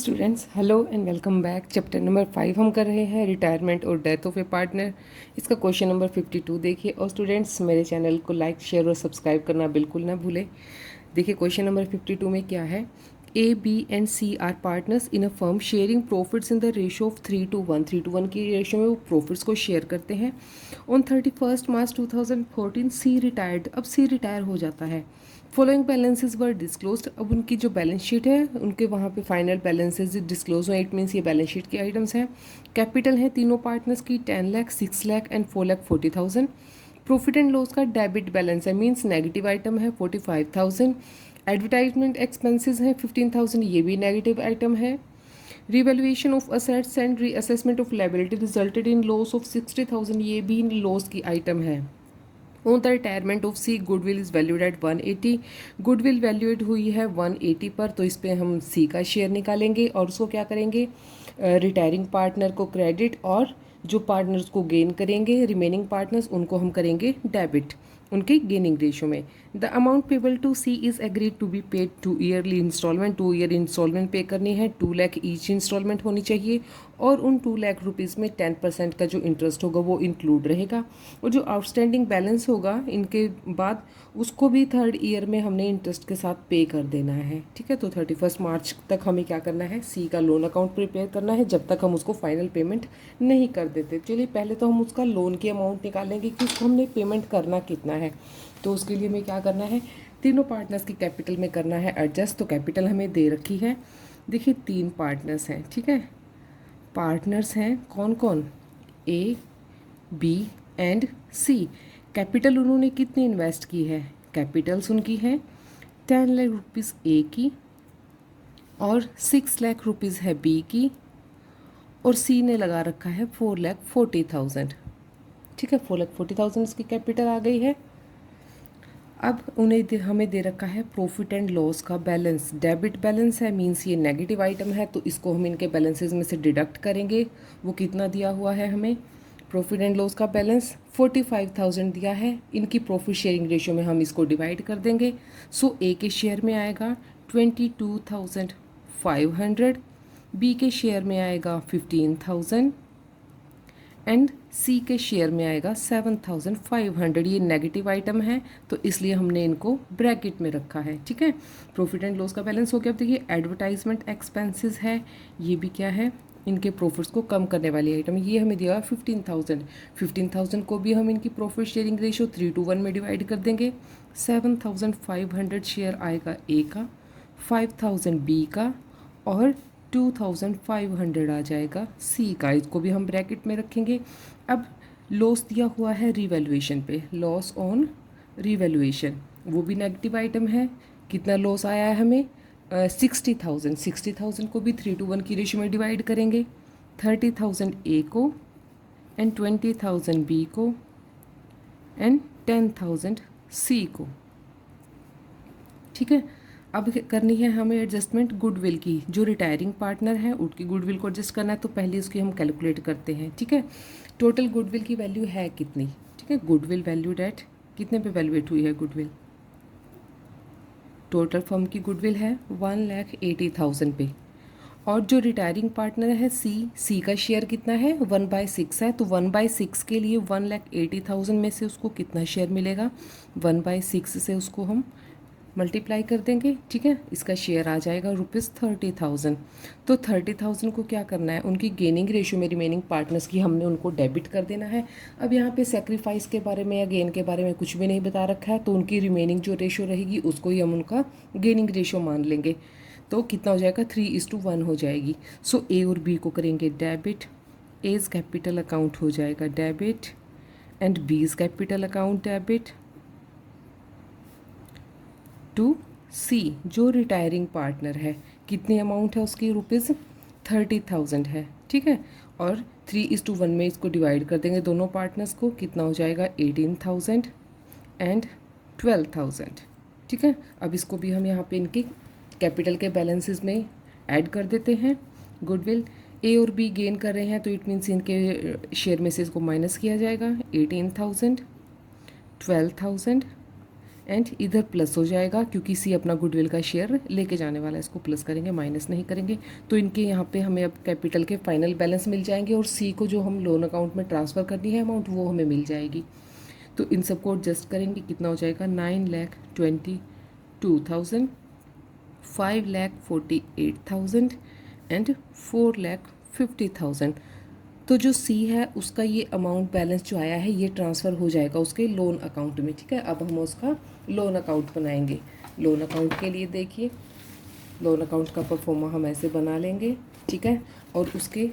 Students, hello and welcome back. Chapter number 5 हम कर रहे हैं रिटायरमेंट और डेथ ऑफ ए पार्टनर। इसका क्वेश्चन नंबर 52 देखिए। और स्टूडेंट्स, मेरे चैनल को लाइक, शेयर और सब्सक्राइब करना बिल्कुल ना भूलें। देखिए क्वेश्चन नंबर 52 में क्या है। A, B and C are partners in a firm sharing profits in the ratio of 3:1। 3:1 की रेशो में वो प्रॉफिट्स को शेयर करते हैं। On 31 March 2014 C retired. अब सी रिटायर हो जाता है। Following balances were disclosed. अब उनकी जो बैलेंस शीट है उनके वहाँ पे फाइनल बैलेंसेज डिस्क्लोज हुए। इट मीन्स ये बैलेंस शीट के आइटम्स हैं। कैपिटल है तीनों पार्टनर्स की 10 lakh, 6 lakh and 4,40,000। Profit and loss का डेबिट बैलेंस है, मीन्स नेगेटिव आइटम है 45,000। एडवर्टाइजमेंट एक्सपेंसेस हैं 15,000, ये भी नेगेटिव आइटम है। Revaluation of assets and reassessment of liability resulted in loss of 60,000, ये भी लॉस की आइटम है। On the retirement of C goodwill is valued at 180। Goodwill valued हुई है 180 पर, तो इस पर हम सी का शेयर निकालेंगे और उसको क्या करेंगे, रिटायरिंग पार्टनर को क्रेडिट और जो पार्टनर्स को गेन करेंगे रिमेनिंग पार्टनर्स उनको हम करेंगे डेबिट उनके गेनिंग रेशो में। The amount payable to C is agreed to be paid 2 yearly instalment. 2 year instalment pay करनी है, 2 लाख ईच इंस्टॉलमेंट होनी चाहिए और उन 2 लाख रुपीज़ में 10% का जो इंटरेस्ट होगा वो इंक्लूड रहेगा। और जो आउटस्टैंडिंग बैलेंस होगा इनके बाद उसको भी 3rd ईयर में हमने इंटरेस्ट के साथ पे कर देना है। ठीक है, तो 31 मार्च तक हमें क्या करना है, सी का लोन अकाउंट प्रिपेयर करना है जब तक हम उसको फाइनल पेमेंट नहीं कर देते। चलिए पहले तो हम उसका लोन की अमाउंट निकालेंगे कि उसको हमने पेमेंट करना कितना है। तो उसके लिए हमें क्या करना है, तीनों पार्टनर्स की कैपिटल में करना है एडजस्ट। तो कैपिटल हमें दे रखी है। देखिए 3 पार्टनर्स हैं। ठीक है, पार्टनर्स हैं कौन कौन, ए, बी एंड सी। कैपिटल उन्होंने कितनी इन्वेस्ट की है, कैपिटल्स उनकी है 10 लाख रुपीज़ ए की और 6 लाख रुपीज़ है बी की और सी ने लगा रखा है 4,40,000। ठीक है, 4,40,000 इसकी कैपिटल आ गई है। अब हमें दे रखा है प्रॉफिट एंड लॉस का बैलेंस। डेबिट बैलेंस है, मींस ये नेगेटिव आइटम है, तो इसको हम इनके बैलेंसेस में से डिडक्ट करेंगे। वो कितना दिया हुआ है हमें, प्रॉफिट एंड लॉस का बैलेंस 45,000 दिया है। इनकी प्रॉफिट शेयरिंग रेशियो में हम इसको डिवाइड कर देंगे। सो ए के शेयर में आएगा 22,500, बी के शेयर में आएगा 15,000 एंड सी के शेयर में आएगा 7,500। ये नेगेटिव आइटम है तो इसलिए हमने इनको ब्रैकेट में रखा है। ठीक है, प्रॉफिट एंड लॉस का बैलेंस हो गया। अब देखिए एडवर्टाइजमेंट एक्सपेंसेस है, ये भी क्या है, इनके प्रॉफिट्स को कम करने वाली आइटम। ये हमें दिया 15,000। 15,000 को भी हम इनकी प्रॉफिट शेयरिंग रेशियो 3:1 में डिवाइड कर देंगे। 7,500 शेयर आएगा ए का, 5,000 बी का और 2,500 आ जाएगा सी का। इसको भी हम ब्रैकेट में रखेंगे। अब लॉस दिया हुआ है रिवैल्यूएशन पे, लॉस ऑन रिवैल्यूएशन, वो भी नेगेटिव आइटम है। कितना लॉस आया है हमें, 60,000। 60,000 को भी 3:1 की रेशियो में डिवाइड करेंगे। 30,000 ए को एंड 20,000 बी को एंड 10,000 सी को। ठीक है, अब करनी है हमें एडजस्टमेंट गुडविल की। जो रिटायरिंग पार्टनर है उनकी गुडविल को एडजस्ट करना है, तो पहले उसकी हम कैलकुलेट करते हैं। ठीक है, टोटल गुडविल की वैल्यू है कितनी। ठीक है, गुडविल वैल्यू डेट कितने पे वैल्यूएट हुई है गुडविल, टोटल फर्म की गुडविल है 1,80,000 पे। और जो रिटायरिंग पार्टनर है सी का शेयर कितना है, 1/6 है। तो 1/6 के लिए 1,80,000 में से उसको कितना शेयर मिलेगा, 1/6 से उसको हम मल्टीप्लाई कर देंगे। ठीक है, इसका शेयर आ जाएगा ₹30,000। तो 30,000 को क्या करना है, उनकी गेनिंग रेशियो में रिमेनिंग पार्टनर्स की हमने उनको डेबिट कर देना है। अब यहाँ पे सेक्रीफाइस के बारे में या गेन के बारे में कुछ भी नहीं बता रखा है, तो उनकी रिमेनिंग जो रेशियो रहेगी उसको ही हम उनका गेनिंग रेशियो मान लेंगे। तो कितना हो जाएगा, 3:1 हो जाएगी। सो ए और बी को करेंगे डेबिट। एज कैपिटल अकाउंट हो जाएगा debit and B's capital account debit to C जो रिटायरिंग पार्टनर है। कितनी अमाउंट है उसकी, ₹30,000 है। ठीक है, और 3:1 में इसको डिवाइड कर देंगे दोनों पार्टनर्स को। कितना हो जाएगा, 18,000 एंड 12,000। ठीक है, अब इसको भी हम यहाँ पे इनके कैपिटल के बैलेंसेस में ऐड कर देते हैं। गुडविल ए और बी गेन कर रहे हैं तो इट मीन्स इनके शेयर में से इसको माइनस किया जाएगा। 18,000, 12,000 एंड इधर प्लस हो जाएगा क्योंकि सी अपना गुडविल का शेयर लेके जाने वाला है, इसको प्लस करेंगे, माइनस नहीं करेंगे। तो इनके यहाँ पे हमें अब कैपिटल के फाइनल बैलेंस मिल जाएंगे और सी को जो हम लोन अकाउंट में ट्रांसफ़र करनी है अमाउंट वो हमें मिल जाएगी। तो इन सबको एडजस्ट करेंगे, कितना हो जाएगा 9,22,000, 5,48,000 एंड 4,50,000। तो जो सी है उसका ये अमाउंट बैलेंस जो आया है ये ट्रांसफ़र हो जाएगा उसके लोन अकाउंट में, ठीक है। अब हम उसका लोन अकाउंट बनाएंगे। लोन अकाउंट के लिए देखिए, लोन अकाउंट का परफॉर्मा हम ऐसे बना लेंगे, ठीक है। और उसके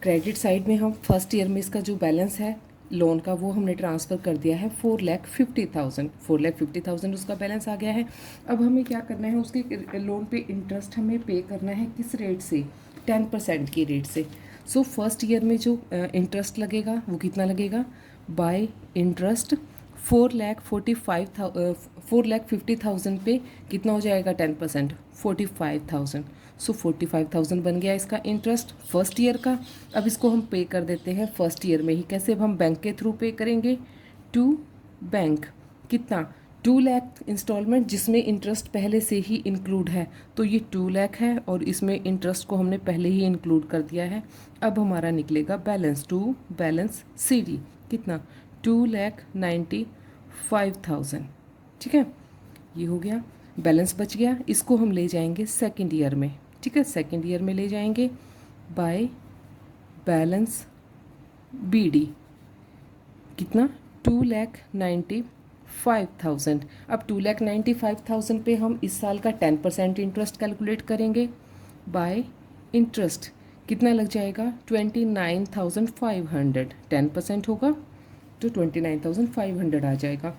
क्रेडिट साइड में हम फर्स्ट ईयर में इसका जो बैलेंस है लोन का वो हमने ट्रांसफ़र कर दिया है 4,50,000, 4,50,000 उसका बैलेंस आ गया है। अब हमें क्या करना है, उसके लोन पे इंटरेस्ट हमें पे करना है किस रेट से, 10% की रेट से। सो फर्स्ट ईयर में जो इंटरेस्ट लगेगा वो कितना लगेगा, बाय इंटरेस्ट 4,50,000 पे कितना हो जाएगा 10%, 45,000। सो 45,000 बन गया इसका इंटरेस्ट फर्स्ट ईयर का। अब इसको हम पे कर देते हैं फर्स्ट ईयर में ही। कैसे, अब हम बैंक के थ्रू पे करेंगे टू बैंक, कितना 2 लाख इंस्टॉलमेंट जिसमें इंटरेस्ट पहले से ही इंक्लूड है, तो ये 2 लाख है और इसमें इंटरेस्ट को हमने पहले ही इंक्लूड कर दिया है। अब हमारा निकलेगा balance to balance C D, कितना 2,95,000, ठीक है। ये हो गया, बैलेंस बच गया। इसको हम ले जाएंगे सेकेंड ईयर में, ठीक है, सेकेंड ईयर में ले जाएंगे बाय बैलेंस बी डी, कितना 2,95,000। अब 2,95,000 पे हम इस साल का 10% इंटरेस्ट कैलकुलेट करेंगे बाय इंटरेस्ट, कितना लग जाएगा 29,500, 10% होगा तो 29,500 आ जाएगा।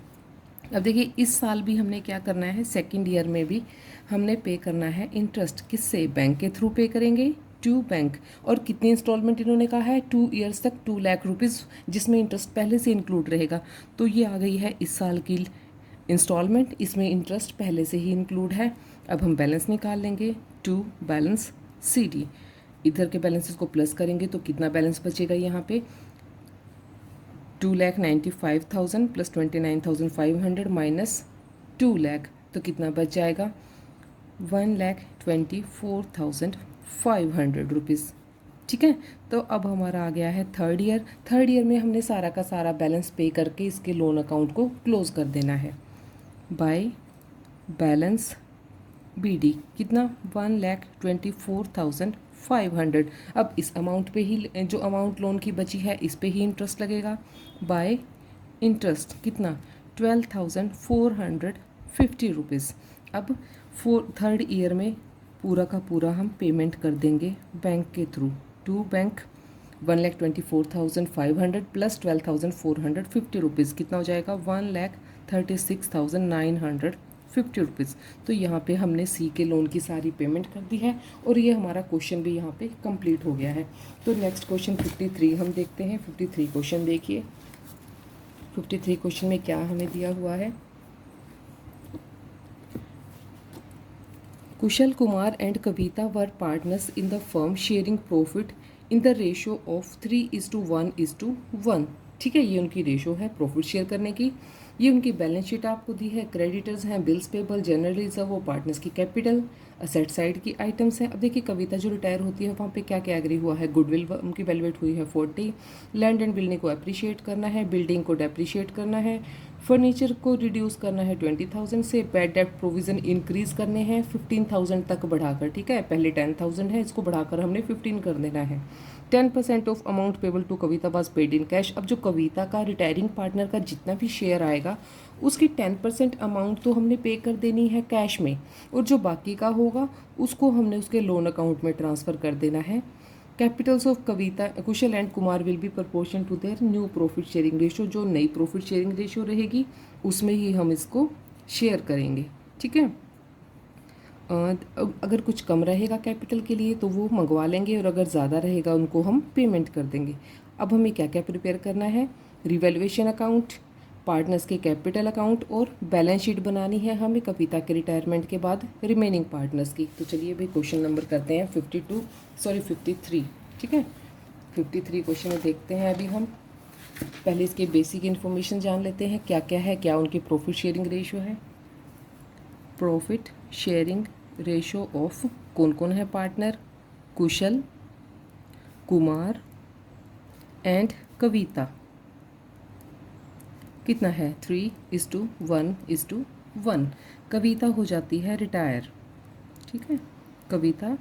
अब देखिए इस साल भी हमने क्या करना है, सेकेंड ईयर में भी हमने पे करना है इंटरेस्ट, किससे, बैंक के थ्रू पे करेंगे टू बैंक। और कितनी इंस्टॉलमेंट इन्होंने कहा है, 2 ईयर्स तक 2 लाख रुपीज़, जिसमें इंटरेस्ट पहले से इंक्लूड रहेगा। तो ये आ गई है इस साल की इंस्टॉलमेंट, इसमें इंटरेस्ट पहले से ही इंक्लूड है। अब हम बैलेंस निकाल लेंगे टू बैलेंस सी डी, इधर के बैलेंसेस को प्लस करेंगे तो कितना बैलेंस बचेगा यहाँ पे 2,95,000 प्लस 29,500 माइनस 2 लाख, तो कितना बच जाएगा 1,24,500 रुपीज़, ठीक है। तो अब हमारा आ गया है थर्ड ईयर। थर्ड ईयर में हमने सारा का सारा बैलेंस पे करके इसके लोन अकाउंट को क्लोज कर देना है बाय बैलेंस बी डी, कितना 1,24,500। अब इस अमाउंट पे ही, जो अमाउंट लोन की बची है इस पे ही इंटरेस्ट लगेगा बाय इंटरेस्ट, कितना 12,450 रुपीज़। अब थर्ड ईयर में पूरा का पूरा हम पेमेंट कर देंगे बैंक के through to bank, 1,24,500 plus 12,450 rupees, कितना हो जाएगा 1,36,950 रुपीज़। तो यहाँ पे हमने सी के लोन की सारी पेमेंट कर दी है और ये हमारा क्वेश्चन भी यहाँ पे कंप्लीट हो गया है। तो नेक्स्ट क्वेश्चन 53 हम देखते हैं। 53 क्वेश्चन देखिए, 53 क्वेश्चन में क्या हमें दिया हुआ है, Kushal Kumar and Kavita were partners in the firm sharing profit in the ratio of 3:1:1, ठीक है। ये उनकी रेशो है प्रॉफिट शेयर करने की। ये उनकी बैलेंस शीट आपको दी है। क्रेडिटर्स हैं बिल्स पेबल, जनरल रिजर्व और पार्टनर्स की कैपिटल, असेट साइड की आइटम्स हैं। अब देखिए कविता जो रिटायर होती है वहाँ पे क्या क्या एग्री हुआ है, गुडविल उनकी वैल्यूएट हुई है 40, लैंड एंड बिल्डिंग को अप्रिशिएट करना है, बिल्डिंग को डेप्रिशिएट करना है, फर्नीचर को रिड्यूस करना है 20,000 से, बैड डेप्ट प्रोविज़न इंक्रीज़ करने हैं 15,000 तक बढ़ाकर, ठीक है। पहले 10,000 है, इसको बढ़ाकर हमने 15 कर देना है। 10% of amount payable to Kavita was paid in cash. अब जो कविता का रिटायरिंग पार्टनर का जितना भी शेयर आएगा उसकी 10% अमाउंट तो हमने पे कर देनी है कैश में, और जो बाकी का होगा उसको हमने उसके लोन अकाउंट में ट्रांसफ़र कर देना है। Capitals of Kavita Kushal and Kumar will be proportion to their new profit sharing ratio, जो नई प्रॉफिट शेयरिंग रेशो रहेगी उसमें ही हम इसको शेयर करेंगे, ठीक है। अगर कुछ कम रहेगा कैपिटल के लिए तो वो मंगवा लेंगे, और अगर ज़्यादा रहेगा उनको हम पेमेंट कर देंगे। अब हमें क्या क्या प्रिपेयर करना है, रिवैल्यूएशन अकाउंट, पार्टनर्स के कैपिटल अकाउंट और बैलेंस शीट बनानी है हमें कविता के रिटायरमेंट के बाद रिमेनिंग पार्टनर्स की। तो चलिए भाई क्वेश्चन नंबर करते हैं 53, ठीक है। 53 क्वेश्चन में देखते हैं अभी हम पहले इसके बेसिक इन्फॉर्मेशन जान लेते हैं क्या क्या है, क्या उनकी प्रॉफिट शेयरिंग रेशो है। प्रॉफिट शेयरिंग रेशो ऑफ कौन कौन है पार्टनर, कुशल, कुमार एंड कविता, कितना है 3:1:1। कविता हो जाती है रिटायर, ठीक है, कविता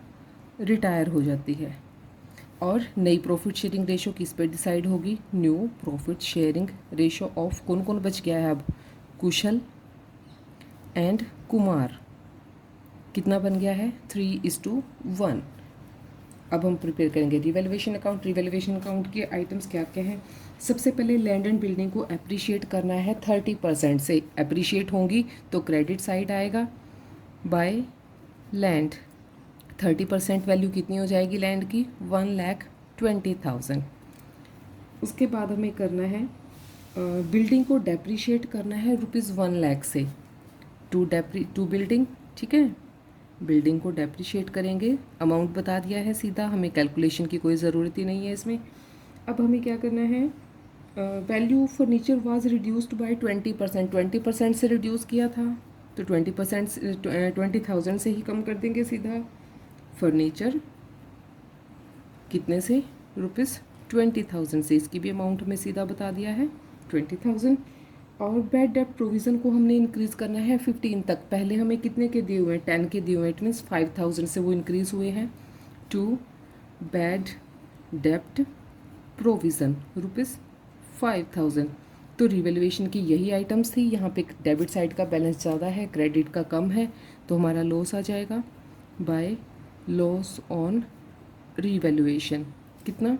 रिटायर हो जाती है। और नई प्रॉफिट शेयरिंग रेशो किस पे डिसाइड होगी, new profit sharing ratio of कौन कौन बच गया है अब, कुशल एंड कुमार, कितना बन गया है 3:1। अब हम प्रिपेयर करेंगे रिवैल्यूएशन अकाउंट। रिवैल्यूएशन अकाउंट के आइटम्स क्या क्या हैं। सबसे पहले लैंड एंड बिल्डिंग को अप्रिशिएट करना है 30% से, अप्रिशिएट होंगी तो क्रेडिट साइड आएगा। बाय लैंड 30% वैल्यू कितनी हो जाएगी लैंड की, 1,20,000। उसके बाद हमें करना है बिल्डिंग को डेप्रिशिएट करना है ₹1,00,000 से, टू बिल्डिंग, ठीक है, बिल्डिंग को डेप्रिशिएट करेंगे। अमाउंट बता दिया है सीधा, हमें कैलकुलेशन की कोई ज़रूरत ही नहीं है इसमें। अब हमें क्या करना है, value furniture was reduced by 20%, 20% से रिड्यूस किया था तो 20% 20,000 से ही कम कर देंगे सीधा। फर्नीचर कितने से, ₹20,000 से, इसकी भी अमाउंट हमें सीधा बता दिया है 20,000। और बैड डेट प्रोविज़न को हमने इंक्रीज़ करना है 15 तक। पहले हमें कितने के दिए हुए हैं, 10 के दिए हुए हैं, इट मीन्स 5,000 से वो इंक्रीज़ हुए हैं टू बैड डेप्ट प्रोविज़न ₹5,000। तो रिवैल्यूएशन की यही आइटम्स थी। यहाँ पे डेबिट साइड का बैलेंस ज़्यादा है, क्रेडिट का कम है, तो हमारा लॉस आ जाएगा बाय लॉस ऑन रिवैल्यूएशन, कितना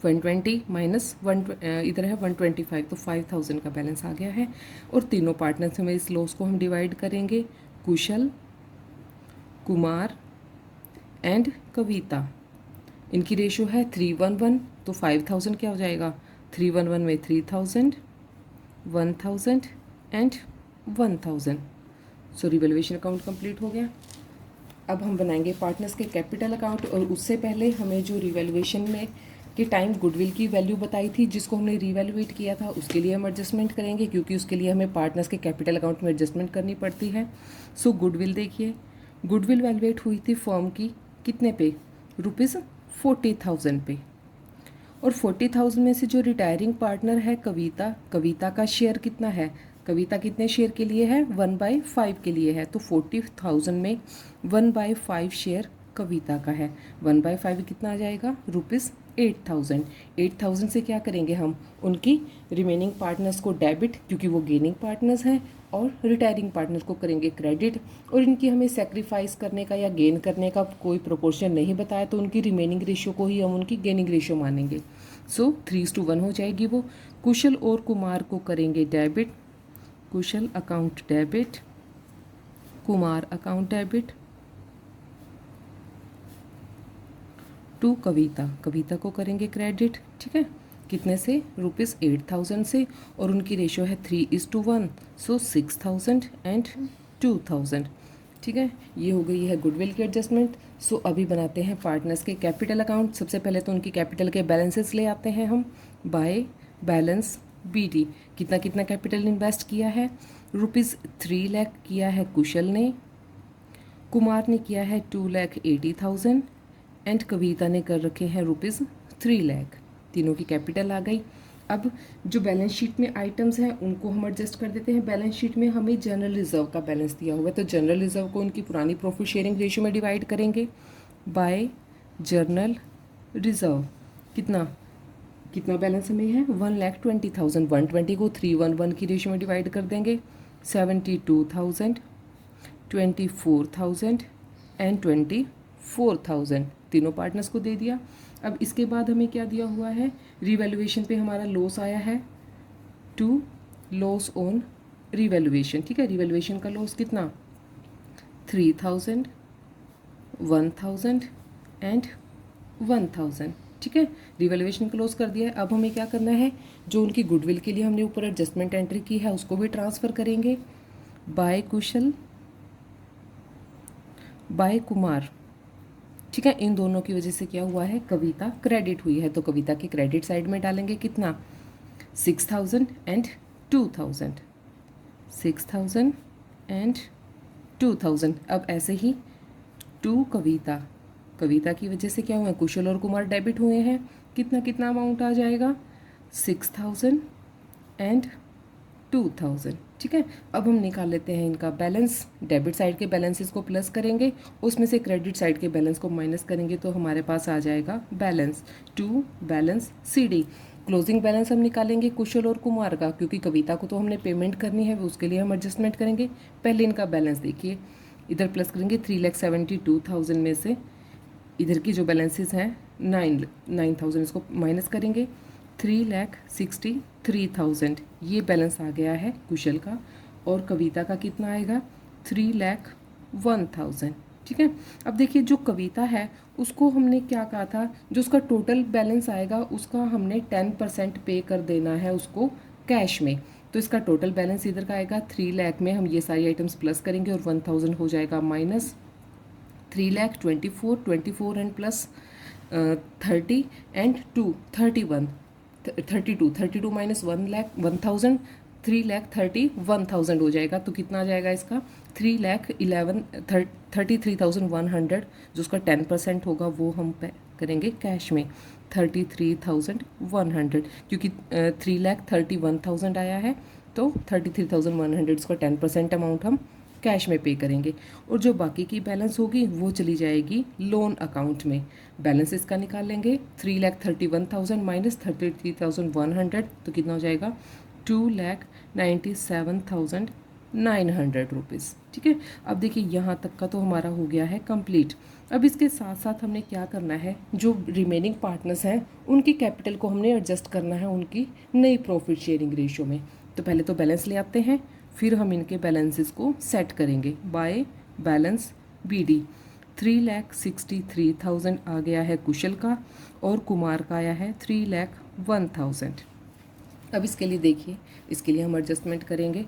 120 माइनस 1, इधर है 125, तो 5,000 का बैलेंस आ गया है। और तीनों पार्टनर्स में इस लॉस को हम डिवाइड करेंगे, कुशल, कुमार एंड कविता। इनकी रेशो है 3:1:1, तो 5,000 क्या हो जाएगा, 3:1:1 में 3,000, 1,000 and 1,000। So revaluation account complete हो गया। अब हम बनाएंगे पार्टनर्स के कैपिटल अकाउंट। और उससे पहले हमें जो रिवैल्यूएशन में के टाइम गुडविल की वैल्यू बताई थी जिसको हमने रिवैल्यूएट किया था, उसके लिए हम एडजस्टमेंट करेंगे, क्योंकि उसके लिए हमें पार्टनर्स के कैपिटल अकाउंट में एडजस्टमेंट करनी पड़ती है। सो गुडविल देखिए, गुडविल वैल्यूएट हुई थी फर्म की कितने पे, ₹40,000 पे। और 40,000 में से जो रिटायरिंग पार्टनर है कविता, कविता का शेयर कितना है, कविता कितने शेयर के लिए है, 1/5 के लिए है। तो 40,000 में 1/5 शेयर कविता का है, 1/5 कितना आ जाएगा, ₹8,000। 8,000 से क्या करेंगे हम, उनकी रिमेनिंग पार्टनर्स को डेबिट, क्योंकि वो गेनिंग पार्टनर्स हैं, और रिटायरिंग पार्टनर को करेंगे क्रेडिट। और इनकी हमें सेक्रीफाइस करने का या गेन करने का कोई प्रोपोर्शन नहीं बताया, तो उनकी रिमेनिंग रेशियो को ही हम उनकी गेनिंग रेशियो मानेंगे। सो 3:1 हो जाएगी वो। कुशल और कुमार को करेंगे debit, Kushal account debit, Kumar account debit to Kavita, Kavita को करेंगे क्रेडिट, ठीक है, कितने से, ₹8,000 से। और उनकी रेशो है 3:1, सो 6,000 एंड 2,000, ठीक है। ये हो गई है गुडविल की एडजस्टमेंट। सो अभी बनाते हैं पार्टनर्स के कैपिटल अकाउंट। सबसे पहले तो उनकी कैपिटल के बैलेंसेस ले आते हैं हम, बाय बैलेंस BD। कितना कितना कैपिटल इन्वेस्ट किया है, ₹3 लाख किया है कुशल ने, कुमार ने किया है 2,80,000 एंड कविता ने कर रखे हैं ₹3 लाख। तीनों की कैपिटल आ गई। अब जो बैलेंस शीट में आइटम्स हैं उनको हम एडजस्ट कर देते हैं। बैलेंस शीट में हमें जनरल रिजर्व का बैलेंस दिया हुआ है, तो जनरल रिजर्व को उनकी पुरानी प्रॉफिट शेयरिंग रेशियो में डिवाइड करेंगे बाय जनरल रिजर्व। कितना कितना बैलेंस हमें है, 1,20,000। 120 को 3:1:1 की रेशियो में डिवाइड कर देंगे, 72,000, 24,000 एंड 24,000 तीनों पार्टनर्स को दे दिया। अब इसके बाद हमें क्या दिया हुआ है, रिवैल्यूएशन पे हमारा लॉस आया है, टू लॉस ऑन रिवैल्यूएशन, ठीक है। रिवैल्यूएशन का लॉस कितना, 3,000, 1,000 एंड 1,000, ठीक है। रिवैल्यूएशन का लॉस कर दिया है। अब हमें क्या करना है, जो उनकी गुडविल के लिए हमने ऊपर एडजस्टमेंट एंट्री की है उसको भी ट्रांसफ़र करेंगे बाय कुशल, बाय कुमार, ठीक है। इन दोनों की वजह से क्या हुआ है, कविता क्रेडिट हुई है, तो कविता के क्रेडिट साइड में डालेंगे कितना, 6,000 एंड 2,000, 6,000 एंड 2,000। अब ऐसे ही टू कविता, कविता की वजह से क्या हुआ, कुशल और कुमार डेबिट हुए हैं, कितना कितना अमाउंट आ जाएगा, 6,000 एंड 2,000। ठीक है, अब हम निकाल लेते हैं इनका बैलेंस। डेबिट साइड के बैलेंसेस को प्लस करेंगे, उसमें से क्रेडिट साइड के बैलेंस को माइनस करेंगे, तो हमारे पास आ जाएगा balance to balance CD। Closing balance हम निकालेंगे कुशल और कुमार का, क्योंकि कविता को तो हमने पेमेंट करनी है, उसके लिए हम एडजस्टमेंट करेंगे। पहले इनका बैलेंस देखिए, इधर प्लस करेंगे 3,72,000 में से इधर की जो बैलेंसेस हैं 9,000, इसको माइनस करेंगे, 3,63,000 ये बैलेंस आ गया है कुशल का। और कविता का कितना आएगा, 3,01,000। ठीक है, अब देखिए जो कविता है उसको हमने क्या कहा था, जो उसका टोटल बैलेंस आएगा उसका हमने 10% पे कर देना है उसको कैश में। तो इसका टोटल बैलेंस इधर का आएगा 3 लाख में, हम ये सारी आइटम्स प्लस करेंगे और 1,000 हो जाएगा minus, 3,24,24 and plus 30 and 2 31 32 minus 1,000 3,31,000 हो जाएगा। तो कितना आ जाएगा इसका, 33,100, जो उसका 10% होगा वो हम पे करेंगे कैश में, 33,100, क्योंकि 3,31,000 आया है तो 33,100 उसका 10% अमाउंट हम कैश में पे करेंगे। और जो बाकी की बैलेंस होगी वो चली जाएगी लोन अकाउंट में। बैलेंस इसका निकाल लेंगे, 3,31,000 माइनस 33,100, तो कितना हो जाएगा, 2,97,900 रुपीज़। ठीक है, अब देखिए यहाँ तक का तो हमारा हो गया है कंप्लीट। अब इसके साथ साथ हमने क्या करना है, जो रिमेनिंग पार्टनर्स हैं उनकी कैपिटल को हमने एडजस्ट करना है उनकी नई प्रॉफिट शेयरिंग रेशियो में। तो पहले तो बैलेंस ले आते हैं, फिर हम इनके बैलेंसेस को सेट करेंगे बाय बैलेंस BD। 3,63,000 आ गया है कुशल का और कुमार का आया है 3,01,000। अब इसके लिए देखिए, इसके लिए हम एडजस्टमेंट करेंगे।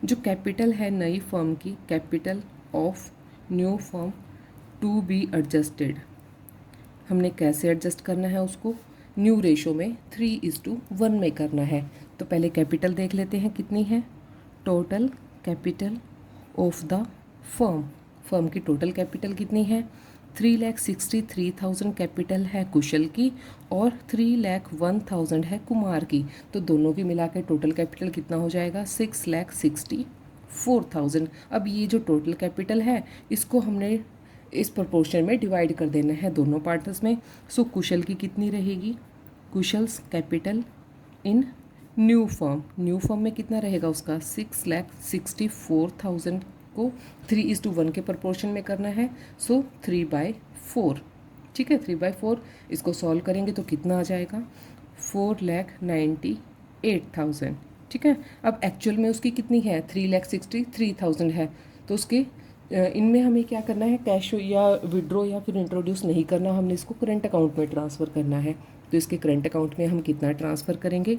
जो कैपिटल है नई फर्म की, capital of new firm to be adjusted, हमने कैसे एडजस्ट करना है उसको, न्यू रेशो में 3:1 में करना है। तो पहले कैपिटल देख लेते हैं कितनी है, total capital of the firm, firm की टोटल कैपिटल कितनी है, 3,63,000 कैपिटल है कुशल की और 3,01,000 है कुमार की। तो दोनों की मिला के टोटल कैपिटल कितना हो जाएगा, 6,64,000। अब ये जो टोटल कैपिटल है इसको हमने इस प्रोपोर्शन में डिवाइड कर देना है दोनों पार्टनर्स में। सो कुशल की कितनी रहेगी, Kushal's capital in new firm, new firm में कितना रहेगा उसका, 6,64,000 को 3:1 के प्रोपोर्शन में करना है, सो 3/4। ठीक है, 3/4। इसको सॉल्व करेंगे तो कितना आ जाएगा, 4,98,000। ठीक है, अब एक्चुअल में उसकी कितनी है, 3,63,000 है। तो उसके इनमें हमें क्या करना है, कैश या विड्रॉ या फिर इंट्रोड्यूस नहीं करना, हमने इसको करंट अकाउंट में ट्रांसफ़र करना है। तो इसके करंट अकाउंट में हम कितना ट्रांसफ़र करेंगे,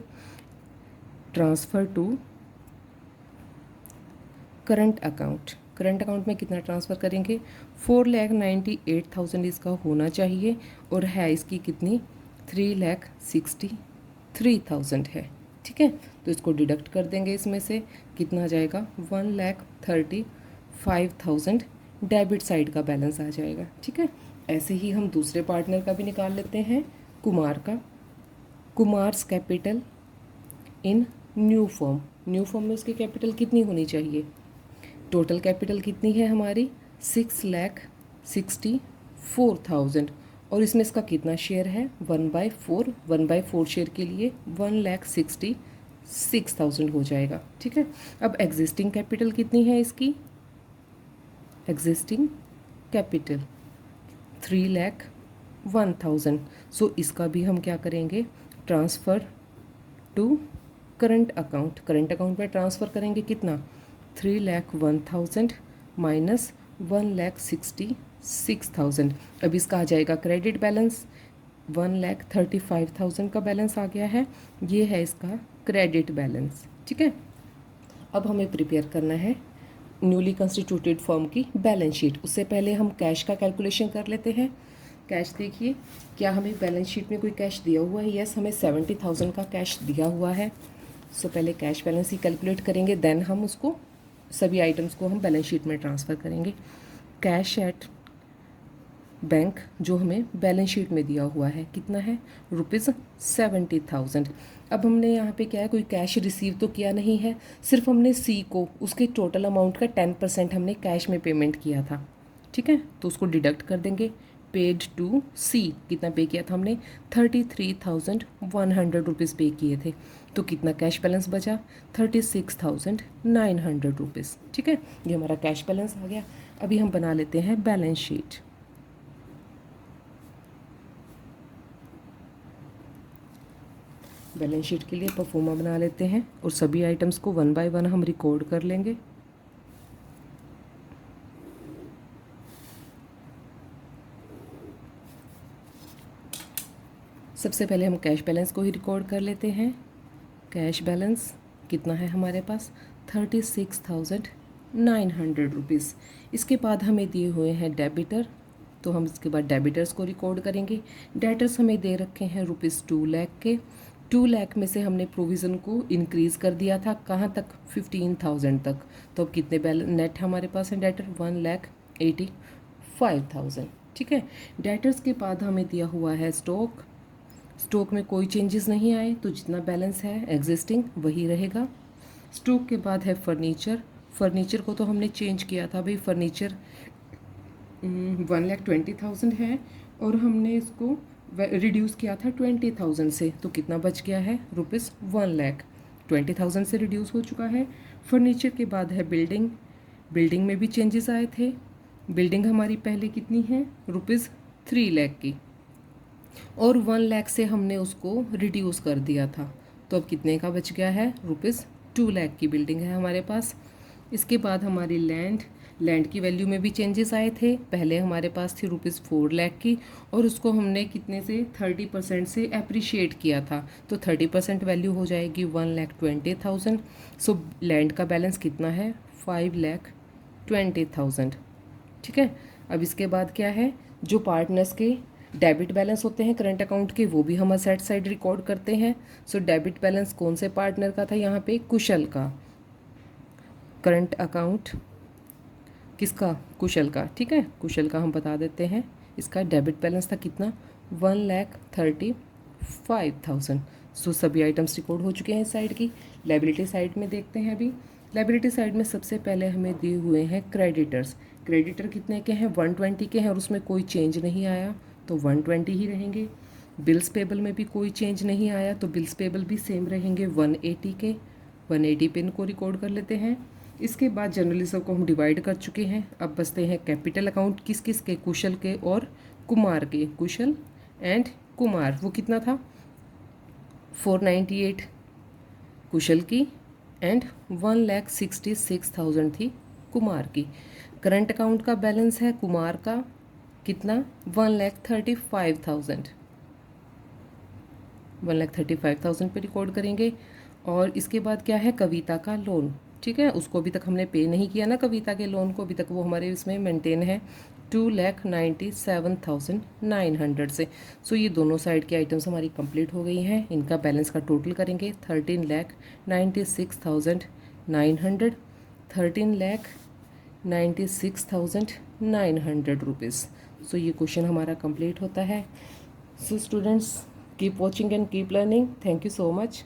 transfer to current account, current account में कितना ट्रांसफ़र करेंगे, 4,98,000 इसका होना चाहिए और है इसकी कितनी, 3,63,000 है। ठीक है, तो इसको डिडक्ट कर देंगे, इसमें से कितना आ जाएगा, 1,35,000 डेबिट साइड का बैलेंस आ जाएगा। ठीक है, ऐसे ही हम दूसरे पार्टनर का भी निकाल लेते हैं, कुमार का। Kumars capital in new form, new form में उसकी कैपिटल कितनी होनी चाहिए, टोटल कैपिटल कितनी है हमारी, 6,64,000 और इसमें इसका कितना शेयर है, 1/4, 1/4 शेयर के लिए 1,66,000 हो जाएगा। ठीक है, अब एग्जिस्टिंग कैपिटल कितनी है इसकी, एग्जिस्टिंग कैपिटल 3,01,000। सो इसका भी हम क्या करेंगे, transfer to current account, current account में ट्रांसफ़र करेंगे कितना, 3,01,000 माइनस 1,66,000। अब इसका आ जाएगा क्रेडिट बैलेंस, 1,35,000 का बैलेंस आ गया है, ये है इसका क्रेडिट बैलेंस। ठीक है, अब हमें प्रिपेयर करना है न्यूली कंस्टिट्यूटेड फर्म की बैलेंस शीट। उससे पहले हम कैश का कैलकुलेशन कर लेते हैं। कैश देखिए, क्या हमें बैलेंस शीट में कोई कैश दिया हुआ है? यस, हमें 70,000 का कैश दिया हुआ है। सो पहले कैश बैलेंस ही कैलकुलेट करेंगे, देन हम उसको सभी आइटम्स को हम बैलेंस शीट में ट्रांसफ़र करेंगे। कैश एट बैंक जो हमें बैलेंस शीट में दिया हुआ है कितना है? ₹70,000। अब हमने यहाँ पे क्या है, कोई कैश रिसीव तो किया नहीं है, सिर्फ हमने सी को उसके टोटल अमाउंट का 10% हमने कैश में पेमेंट किया था। ठीक है, तो उसको डिडक्ट कर देंगे। पेड टू सी कितना पे किया था हमने? 33,100 रुपीज़ पे किए थे। तो कितना कैश बैलेंस बचा? 36,900 रुपीज़। ठीक है, ये हमारा कैश बैलेंस आ गया। अभी हम बना लेते हैं बैलेंस शीट। बैलेंस शीट के लिए परफॉर्मा बना लेते हैं और सभी आइटम्स को वन बाय वन हम रिकॉर्ड कर लेंगे। सबसे पहले हम कैश बैलेंस को ही रिकॉर्ड कर लेते हैं। कैश बैलेंस कितना है हमारे पास? 36,900 रुपीज़। इसके बाद हमें दिए हुए हैं डेबिटर, तो हम इसके बाद डेबिटर्स को रिकॉर्ड करेंगे। डेटर्स हमें दे रखे हैं ₹2 लाख के। 2 लाख में से हमने प्रोविज़न को इंक्रीज़ कर दिया था, कहाँ तक? 15,000 तक। तो अब कितने नेट हमारे पास है डेटर? 1,85,000। ठीक है, डेटर्स के बाद हमें दिया हुआ है स्टॉक। स्टॉक में कोई चेंजेस नहीं आए, तो जितना बैलेंस है एग्जिस्टिंग वही रहेगा। स्टॉक के बाद है फर्नीचर। फर्नीचर को तो हमने चेंज किया था भाई, फर्नीचर 1,20,000 है और हमने इसको रिड्यूस किया था 20,000 से, तो कितना बच गया है? ₹1,20,000 से रिड्यूस हो चुका है। फर्नीचर के बाद है बिल्डिंग। बिल्डिंग में भी चेंजेस आए थे। बिल्डिंग हमारी पहले कितनी है? ₹3 लाख की, और 1 लाख से हमने उसको रिड्यूस कर दिया था, तो अब कितने का बच गया है? ₹2 लाख की बिल्डिंग है हमारे पास। इसके बाद हमारी लैंड की वैल्यू में भी चेंजेस आए थे। पहले हमारे पास थी ₹4 लाख की, और उसको हमने कितने से? 30% से अप्रिशिएट किया था, तो 30% वैल्यू हो जाएगी 1,20,000। सो लैंड का बैलेंस कितना है? 5,20,000। ठीक है, अब इसके बाद क्या है? जो पार्टनर्स के डेबिट बैलेंस होते हैं करंट अकाउंट के, वो भी हम असेट साइड रिकॉर्ड करते हैं। सो डेबिट बैलेंस कौन से पार्टनर का था यहाँ पे? कुशल का। करंट अकाउंट किसका? कुशल का। ठीक है, कुशल का हम बता देते हैं। इसका डेबिट बैलेंस था कितना? 1,35,000। सो सभी आइटम्स रिकॉर्ड हो चुके हैं इस साइड की। लायबिलिटी साइड में देखते हैं अभी। लायबिलिटी साइड में सबसे पहले हमें दिए हुए हैं क्रेडिटर्स। क्रेडिटर कितने के हैं? 120 के हैं, और उसमें कोई चेंज नहीं आया, तो 120 ही रहेंगे। बिल्स पेबल में भी कोई चेंज नहीं आया, तो बिल्स पेबल भी सेम रहेंगे 180 के। 180 पे इनको रिकॉर्ड कर लेते हैं। इसके बाद जनरल रिजर्व को हम डिवाइड कर चुके हैं। अब बचते हैं कैपिटल अकाउंट, किस किस के? कुशल के और कुमार के। कुशल एंड कुमार, वो कितना था? 498 कुशल की एंड 1,66,000 थी कुमार की। करंट अकाउंट का बैलेंस है कुमार का कितना? 1,35,000। 1,35,000 पे रिकॉर्ड करेंगे। और इसके बाद क्या है? कविता का लोन। ठीक है, उसको अभी तक हमने पे नहीं किया ना, कविता के लोन को अभी तक, वो हमारे इसमें मेंटेन है 2,97,900 से। सो ये दोनों साइड की आइटम्स हमारी कंप्लीट हो गई हैं। इनका बैलेंस का टोटल करेंगे 13,96,900, 13,96,900 रुपीज़। सो ये क्वेश्चन हमारा कंप्लीट होता है। So students, keep watching and keep learning. Thank you so much.